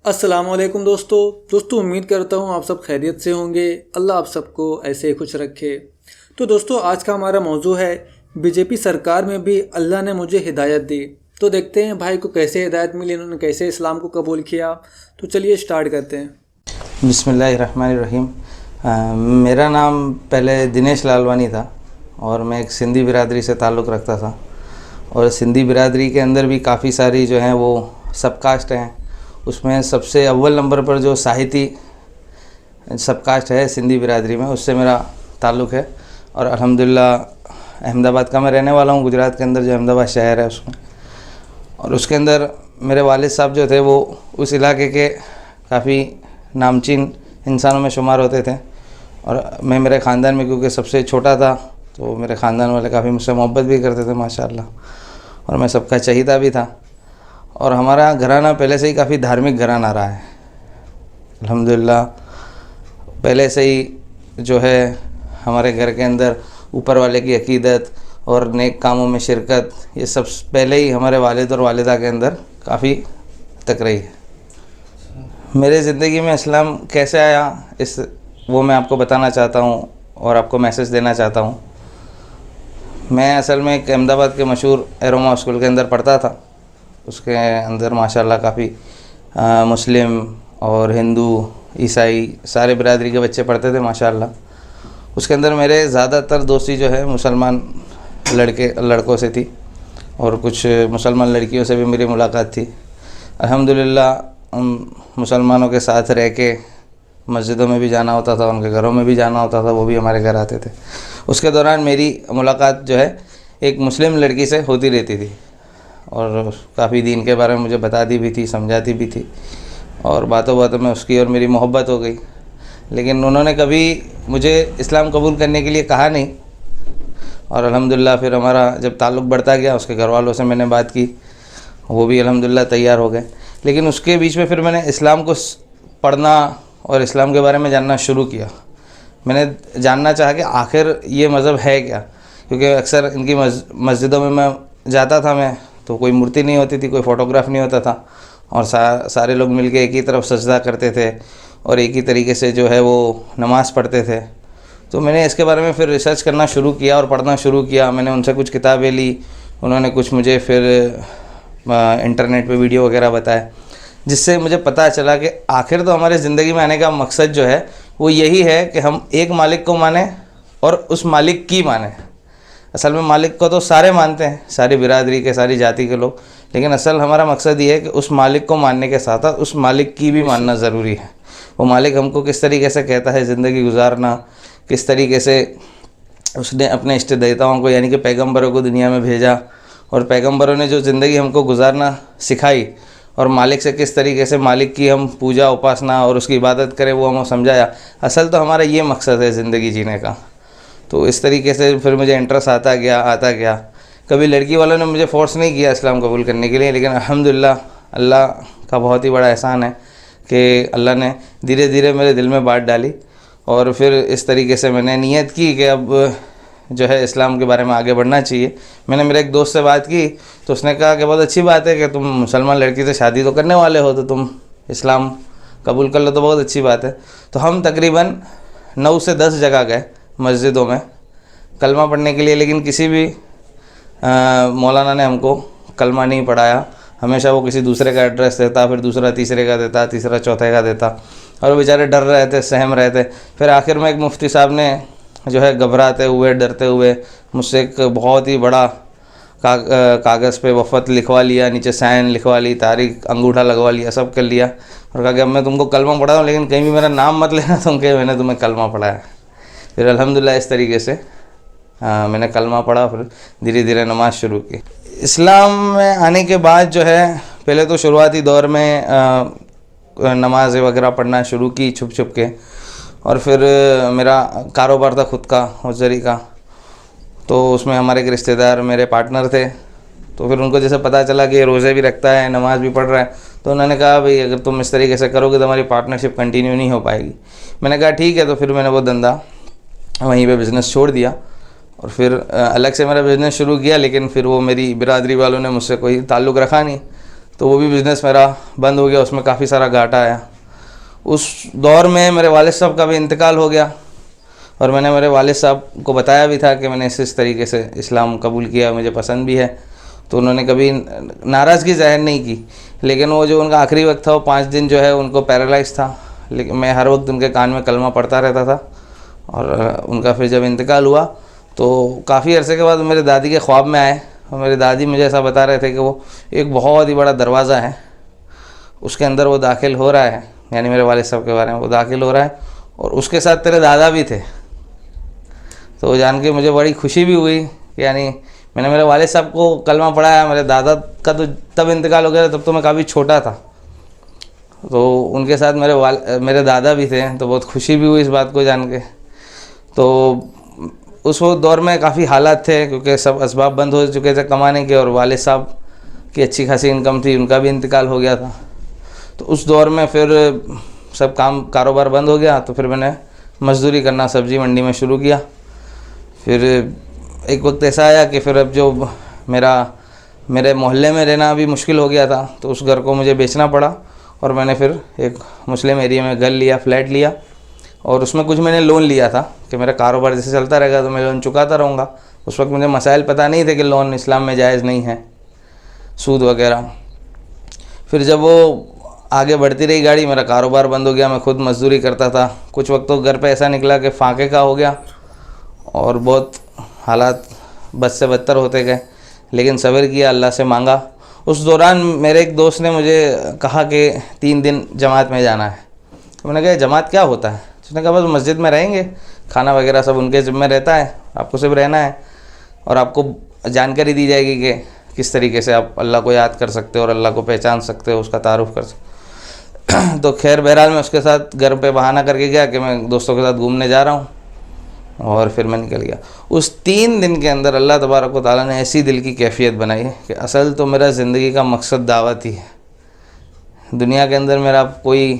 अस्सलामुअलैकुम दोस्तों उम्मीद करता हूँ आप सब खैरियत से होंगे। अल्लाह आप सबको ऐसे ही खुश रखे। तो दोस्तों आज का हमारा मौजू है बीजेपी सरकार में भी अल्लाह ने मुझे हिदायत दी। तो देखते हैं भाई को कैसे हिदायत मिली, इन्होंने कैसे इस्लाम को कबूल किया। तो चलिए स्टार्ट करते हैं। बिस्मिल्लाहिर्रहमानिर्रहीम। मेरा नाम पहले दिनेश लालवानी था और मैं एक सिंधी बिरादरी से ताल्लुक़ रखता था। और सिंधी बिरादरी के अंदर भी काफ़ी सारी जो हैं वो सब कास्ट हैं। उसमें सबसे अव्वल नंबर पर जो साहिती सब कास्ट है सिंधी बिरादरी में, उससे मेरा ताल्लुक़ है। और अल्हम्दुलिल्लाह अहमदाबाद का मैं रहने वाला हूँ, गुजरात के अंदर जो अहमदाबाद शहर है उसमें। और उसके अंदर मेरे वालिद साहब जो थे वो उस इलाके के काफ़ी नामचीन इंसानों में शुमार होते थे। और मैं मेरे ख़ानदान में क्योंकि सबसे छोटा था तो मेरे ख़ानदान वाले काफ़ी मुझसे मोहब्बत भी करते थे माशाअल्लाह, और मैं सबका चहीता भी था। और हमारा घराना पहले से ही काफ़ी धार्मिक घराना रहा है अल्हम्दुलिल्लाह। पहले से ही जो है हमारे घर के अंदर ऊपर वाले की अकीदत और नेक कामों में शिरकत, ये सब पहले ही हमारे वालिद और वालिदा के अंदर काफ़ी तक रही है। मेरे ज़िंदगी में इस्लाम कैसे आया वो मैं आपको बताना चाहता हूँ और आपको मैसेज देना चाहता हूँ। मैं असल में एक अहमदाबाद के मशहूर एरोमा स्कूल के अंदर पढ़ता था। उसके अंदर माशाल्लाह काफ़ी मुस्लिम और हिंदू ईसाई सारे बिरादरी के बच्चे पढ़ते थे माशाल्लाह। उसके अंदर मेरे ज़्यादातर दोस्ती जो है मुसलमान लड़कों से थी और कुछ मुसलमान लड़कियों से भी मेरी मुलाकात थी। अल्हम्दुलिल्लाह मुसलमानों के साथ रह के मस्जिदों में भी जाना होता था, उनके घरों में भी जाना होता था, वो भी हमारे घर आते थे। उसके दौरान मेरी मुलाकात जो है एक मुस्लिम लड़की से होती रहती थी और काफ़ी दीन के बारे में मुझे बताती भी थी, समझाती भी थी, और बातों बातों में उसकी और मेरी मोहब्बत हो गई। लेकिन उन्होंने कभी मुझे इस्लाम कबूल करने के लिए कहा नहीं। और अल्हम्दुलिल्लाह फिर हमारा जब ताल्लुक़ बढ़ता गया, उसके घर वालों से मैंने बात की, वो भी अल्हम्दुलिल्लाह तैयार हो गए। लेकिन उसके बीच में फिर मैंने इस्लाम को पढ़ना और इस्लाम के बारे में जानना शुरू किया। मैंने जानना चाहा कि आखिर ये मज़हब है क्या, क्योंकि अक्सर इनकी मस्जिदों में मैं जाता था मैं तो कोई मूर्ति नहीं होती थी, कोई फ़ोटोग्राफ नहीं होता था, और सारे लोग मिलके एक ही तरफ सजदा करते थे और एक ही तरीके से जो है वो नमाज़ पढ़ते थे। तो मैंने इसके बारे में फिर रिसर्च करना शुरू किया और पढ़ना शुरू किया। मैंने उनसे कुछ किताबें ली, उन्होंने कुछ मुझे फिर इंटरनेट पे वीडियो वगैरह बताए, जिससे मुझे पता चला कि आखिर तो हमारे ज़िंदगी में आने का मकसद जो है वो यही है कि हम एक मालिक को माने और उस मालिक की माने। असल में मालिक को तो सारे मानते हैं, सारी बिरादरी के, सारी जाति के लोग, लेकिन असल हमारा मकसद ये है कि उस मालिक को मानने के साथ साथ उस मालिक की भी मानना ज़रूरी है। वो मालिक हमको किस तरीके से कहता है ज़िंदगी गुजारना, किस तरीके से उसने अपने इष्ट देवताओं को यानी कि पैगम्बरों को दुनिया में भेजा, और पैगम्बरों ने जो ज़िंदगी हमको गुजारना सिखाई, और मालिक से किस तरीके से मालिक की हम पूजा उपासना और उसकी इबादत करें, वो हमें समझाया। असल तो हमारा ये मकसद है ज़िंदगी जीने का। तो इस तरीके से फिर मुझे इंटरेस्ट आता गया। कभी लड़की वालों ने मुझे फ़ोर्स नहीं किया इस्लाम कबूल करने के लिए, लेकिन अल्हम्दुलिल्लाह अल्लाह का बहुत ही बड़ा एहसान है कि अल्लाह ने धीरे धीरे मेरे दिल में बात डाली। और फिर इस तरीके से मैंने नियत की कि अब जो है इस्लाम के बारे में आगे बढ़ना चाहिए। मैंने मेरे एक दोस्त से बात की तो उसने कहा कि बहुत अच्छी बात है कि तुम मुसलमान लड़की से शादी तो करने वाले हो, तो तुम इस्लाम कबूल कर लो तो बहुत अच्छी बात है। तो हम तकरीबन 9 से 10 जगह गए मस्जिदों में कलमा पढ़ने के लिए, लेकिन किसी भी मौलाना ने हमको कलमा नहीं पढ़ाया। हमेशा वो किसी दूसरे का एड्रेस देता, फिर दूसरा तीसरे का देता, तीसरा चौथे का देता, और वो बेचारे डर रहे थे, सहम रहे थे। फिर आखिर में एक मुफ्ती साहब ने जो है घबराते हुए, डरते हुए मुझसे एक बहुत ही बड़ा कागज़ पे वफ़त लिखवा लिया, नीचे साइन लिखवा ली, तारीख अंगूठा लगवा लिया, सब कर लिया, और कहा कि अब मैं तुमको कलमा पढ़ा हूँ, लेकिन कहीं भी मेरा नाम मत लेना तुम कि मैंने तुम्हें कलमा पढ़ाया। फिर अल्हम्दुलिल्लाह इस तरीके से मैंने कलमा पढ़ा, फिर धीरे धीरे नमाज़ शुरू की। इस्लाम में आने के बाद जो है पहले तो शुरुआती दौर में नमाज वगैरह पढ़ना शुरू की छुप छुप के, और फिर मेरा कारोबार था खुद का हौजरी का, तो उसमें हमारे एक रिश्तेदार मेरे पार्टनर थे। तो फिर उनको जैसे पता चला कि रोज़े भी रखता है, नमाज़ भी पढ़ रहा है, तो उन्होंने कहा भाई अगर तुम इस तरीके से करोगे तो हमारी पार्टनरशिप कंटिन्यू नहीं हो पाएगी। मैंने कहा ठीक है। तो फिर मैंने वो धंधा वहीं पे बिज़नेस छोड़ दिया और फिर अलग से मेरा बिज़नेस शुरू किया, लेकिन फिर वो मेरी बिरादरी वालों ने मुझसे कोई ताल्लुक़ रखा नहीं। तो वो भी बिज़नेस मेरा बंद हो गया, उसमें काफ़ी सारा घाटा आया। उस दौर में मेरे वालिद साहब का भी इंतकाल हो गया और मैंने मेरे वालिद साहब को बताया भी था कि मैंने इस तरीके से इस्लाम कबूल किया, मुझे पसंद भी है। तो उन्होंने कभी नाराज़गी ज़ाहिर नहीं की, लेकिन वो जो उनका आखिरी वक्त था वो 5 दिन जो है उनको पैरालाइज था। लेकिन मैं हर वक्त उनके कान में कलमा पढ़ता रहता था। और उनका फिर जब इंतकाल हुआ तो काफ़ी अरसे के बाद मेरे दादी के ख्वाब में आए और मेरी दादी मुझे ऐसा बता रहे थे कि वो एक बहुत ही बड़ा दरवाज़ा है, उसके अंदर वो दाखिल हो रहा है, यानी मेरे वालिद साहब के बारे में, वो दाखिल हो रहा है और उसके साथ तेरे दादा भी थे। तो वो जान के मुझे बड़ी खुशी भी हुई, यानी मैंने मेरे वालिद साहब को कलमा पढ़ाया। मेरे दादा का तो तब इंतकाल हो गया, तब तो मैं काफ़ी छोटा था। तो उनके साथ मेरे दादा भी थे, तो बहुत खुशी भी हुई इस बात को जान के। तो उस वो दौर में काफ़ी हालात थे क्योंकि सब असबाब बंद हो चुके थे कमाने के, और वालिद साहब की अच्छी खासी इनकम थी, उनका भी इंतकाल हो गया था। तो उस दौर में फिर सब कारोबार बंद हो गया। तो फिर मैंने मज़दूरी करना सब्ज़ी मंडी में शुरू किया। फिर एक वक्त ऐसा आया कि फिर अब जो मेरे मोहल्ले में रहना भी मुश्किल हो गया था, तो उस घर को मुझे बेचना पड़ा और मैंने फिर एक मुस्लिम एरिया में घर लिया, फ्लैट लिया और उसमें कुछ मैंने लोन लिया था कि मेरा कारोबार जैसे चलता रहेगा तो मैं लोन चुकाता रहूँगा। उस वक्त मुझे मसाइल पता नहीं थे कि लोन इस्लाम में जायज़ नहीं है, सूद वगैरह। फिर जब वो आगे बढ़ती रही गाड़ी, मेरा कारोबार बंद हो गया, मैं खुद मजदूरी करता था। कुछ वक्त तो घर पे ऐसा निकला कि फाके का हो गया और बहुत हालात बद से बदतर होते गए, लेकिन सब्र किया, अल्लाह से मांगा। उस दौरान मेरे एक दोस्त ने मुझे कहा कि 3 दिन जमात में जाना है। तो मैंने कहा जमात क्या होता है? उसने कहा बस मस्जिद में रहेंगे, खाना वगैरह सब उनके ज़िम्मे रहता है, आपको सिर्फ रहना है और आपको जानकारी दी जाएगी कि किस तरीके से आप अल्लाह को याद कर सकते हो और अल्लाह को पहचान सकते हो, उसका तारुफ़ कर सकते। तो खैर बहरहाल मैं उसके साथ घर पे बहाना करके गया कि मैं दोस्तों के साथ घूमने जा रहा हूँ और फिर मैं निकल गया। उस 3 दिन के अंदर अल्लाह तबारक व तआला ने ऐसी दिल की कैफियत बनाई कि असल तो मेरा ज़िंदगी का मकसद दावत ही है। दुनिया के अंदर मेरा कोई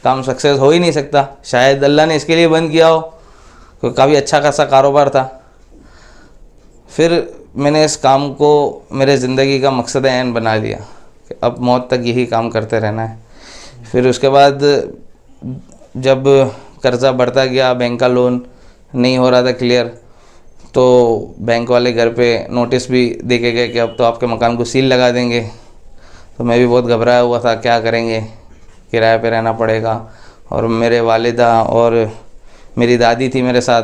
काम सक्सेस हो ही नहीं सकता, शायद अल्लाह ने इसके लिए बंद किया हो क्योंकि काफ़ी अच्छा खासा कारोबार था। फिर मैंने इस काम को मेरे ज़िंदगी का मकसद ऐन बना लिया कि अब मौत तक यही काम करते रहना है। फिर उसके बाद जब कर्ज़ा बढ़ता गया, बैंक का लोन नहीं हो रहा था क्लियर, तो बैंक वाले घर पे नोटिस भी दे के गए कि अब तो आपके मकान को सील लगा देंगे। तो मैं भी बहुत घबराया हुआ था, क्या करेंगे, किराए पे रहना पड़ेगा। और मेरे वालिदा और मेरी दादी थी मेरे साथ,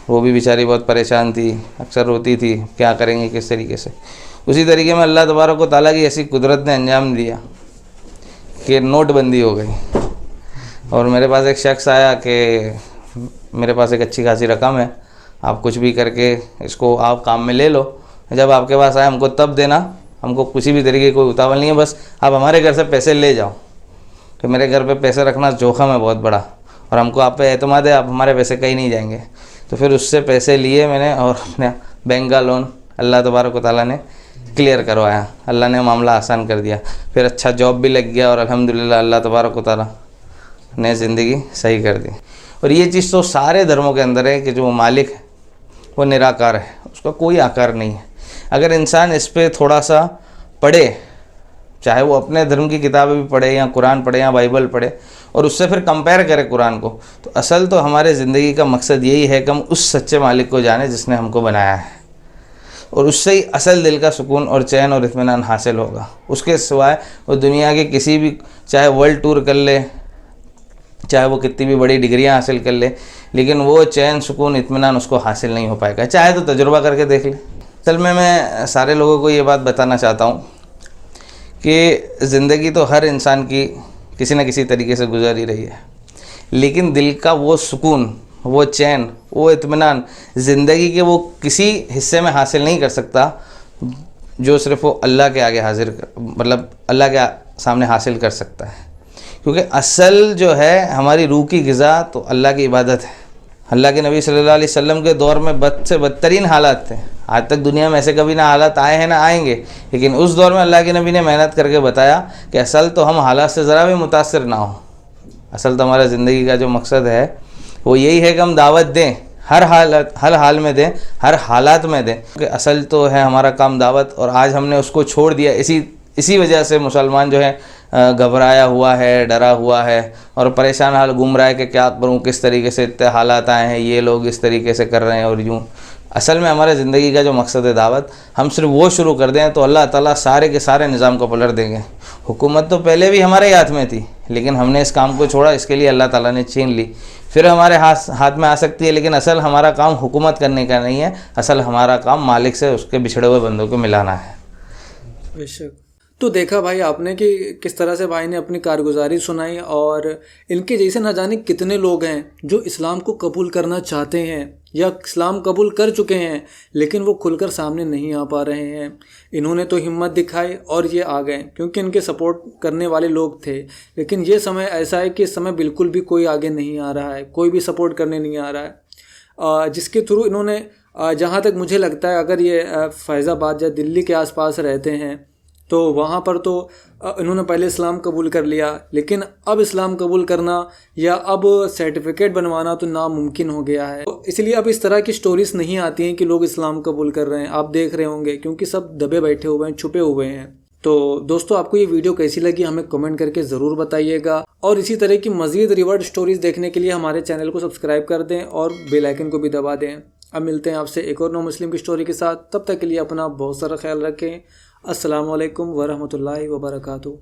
वो भी बेचारी बहुत परेशान थी, अक्सर रोती थी, क्या करेंगे किस तरीके से। उसी तरीके में अल्लाह तबारक व तआला की ऐसी कुदरत ने अंजाम दिया कि नोटबंदी हो गई और मेरे पास एक शख्स आया कि मेरे पास एक अच्छी खासी रकम है, आप कुछ भी करके इसको आप काम में ले लो, जब आपके पास आए हमको तब देना, हमको किसी भी तरीके की कोई उतावल नहीं है, बस आप हमारे घर से पैसे ले जाओ। कि मेरे घर पे पैसे रखना जोखम है बहुत बड़ा और हमको आप पे एतमाद है, आप हमारे पैसे कहीं नहीं जाएंगे। तो फिर उससे पैसे लिए मैंने और अपने बैंक का लोन अल्लाह तबारक व तआला ने क्लियर करवाया, अल्लाह ने मामला आसान कर दिया। फिर अच्छा जॉब भी लग गया और अल्हम्दुलिल्लाह अल्लाह तबारक व तआला ने ज़िंदगी सही कर दी। और ये चीज़ तो सारे धर्मों के अंदर है कि जो मालिक है वो निराकार है, उसका कोई आकार नहीं है। अगर इंसान इस पर थोड़ा सा पढ़े, चाहे वो अपने धर्म की किताबें भी पढ़े या कुरान पढ़े या बाइबल पढ़े और उससे फिर कंपेयर करे कुरान को, तो असल तो हमारे ज़िंदगी का मकसद यही है कि हम उस सच्चे मालिक को जाने जिसने हमको बनाया है, और उससे ही असल दिल का सुकून और चैन और इत्मीनान हासिल होगा। उसके सिवाय वो दुनिया के किसी भी, चाहे वर्ल्ड टूर कर ले, चाहे वो कितनी भी बड़ी डिग्रियां हासिल कर ले, लेकिन वो चैन सुकून इत्मीनान उसको हासिल नहीं हो पाएगा, चाहे तो तजुर्बा करके देख ले। असल में मैं सारे लोगों को ये बात बताना चाहता हूँ कि ज़िंदगी तो हर इंसान की किसी न किसी तरीके से गुजर ही रही है, लेकिन दिल का वो सुकून, वो चैन, वो इत्मीनान ज़िंदगी के वो किसी हिस्से में हासिल नहीं कर सकता जो सिर्फ वो अल्लाह के आगे मतलब अल्लाह के सामने हासिल कर सकता है। क्योंकि असल जो है हमारी रूह की ग़िज़ा तो अल्लाह की इबादत है। अल्लाह के नबी सल्लल्लाहु अलैहि वसल्लम के दौर में बद से बदतरीन हालात थे, आज तक दुनिया में ऐसे कभी ना हालात आए हैं ना आएंगे, लेकिन उस दौर में अल्लाह के नबी ने मेहनत करके बताया कि असल तो हम हालात से ज़रा भी मुतासिर ना हो। असल तो हमारा ज़िंदगी का जो मकसद है वो यही है कि हम दावत दें, हर हाल में दें, हर हालात में दें, कि असल तो है हमारा काम दावत, और आज हमने उसको छोड़ दिया इसी इसी वजह से मुसलमान जो है घबराया हुआ है, डरा हुआ है और परेशान हाल घूम रहा है कि क्या करूं, किस तरीके से इतने हालात आए हैं, ये लोग इस तरीके से कर रहे हैं और यूँ। असल में हमारे ज़िंदगी का जो मकसद है दावत, हम सिर्फ वो शुरू कर दें तो अल्लाह ताला सारे के सारे निज़ाम को पलट देंगे। हुकूमत तो पहले भी हमारे हाथ में थी, लेकिन हमने इस काम को छोड़ा, इसके लिए अल्लाह ताला ने छीन ली। फिर हमारे हाथ में आ सकती है, लेकिन असल हमारा काम हुकूमत करने का नहीं है, असल हमारा काम मालिक से उसके बिछड़े हुए बंदों को मिलाना है। बेशक। तो देखा भाई आपने कि किस तरह से भाई ने अपनी कारगुजारी सुनाई, और इनके जैसे ना जाने कितने लोग हैं जो इस्लाम को कबूल करना चाहते हैं या इस्लाम कबूल कर चुके हैं, लेकिन वो खुलकर सामने नहीं आ पा रहे हैं। इन्होंने तो हिम्मत दिखाई और ये आ गए क्योंकि इनके सपोर्ट करने वाले लोग थे। लेकिन ये समय ऐसा है कि इस समय बिल्कुल भी कोई आगे नहीं आ रहा है, कोई भी सपोर्ट करने नहीं आ रहा है, जिसके थ्रू इन्होंने, जहाँ तक मुझे लगता है, अगर ये फैज़ाबाद या दिल्ली के आसपास रहते हैं तो वहाँ पर तो इन्होंने पहले इस्लाम कबूल कर लिया, लेकिन अब इस्लाम कबूल करना या अब सर्टिफिकेट बनवाना तो नामुमकिन हो गया है। तो इसलिए अब इस तरह की स्टोरीज नहीं आती हैं कि लोग इस्लाम कबूल कर रहे हैं, आप देख रहे होंगे, क्योंकि सब दबे बैठे हुए हैं, छुपे हुए हैं। तो दोस्तों, आपको ये वीडियो कैसी लगी हमें कमेंट करके ज़रूर बताइएगा, और इसी तरह की मज़ीद रिवर्ड स्टोरीज देखने के लिए हमारे चैनल को सब्सक्राइब कर दें और बेल आइकन को भी दबा दें। अब मिलते हैं आपसे एक और नौ मुस्लिम की स्टोरी के साथ, तब तक के लिए अपना बहुत सारा ख्याल रखें। अस्सलामु अलैकुम वरहमतुल्लाहि वबरकातुहू।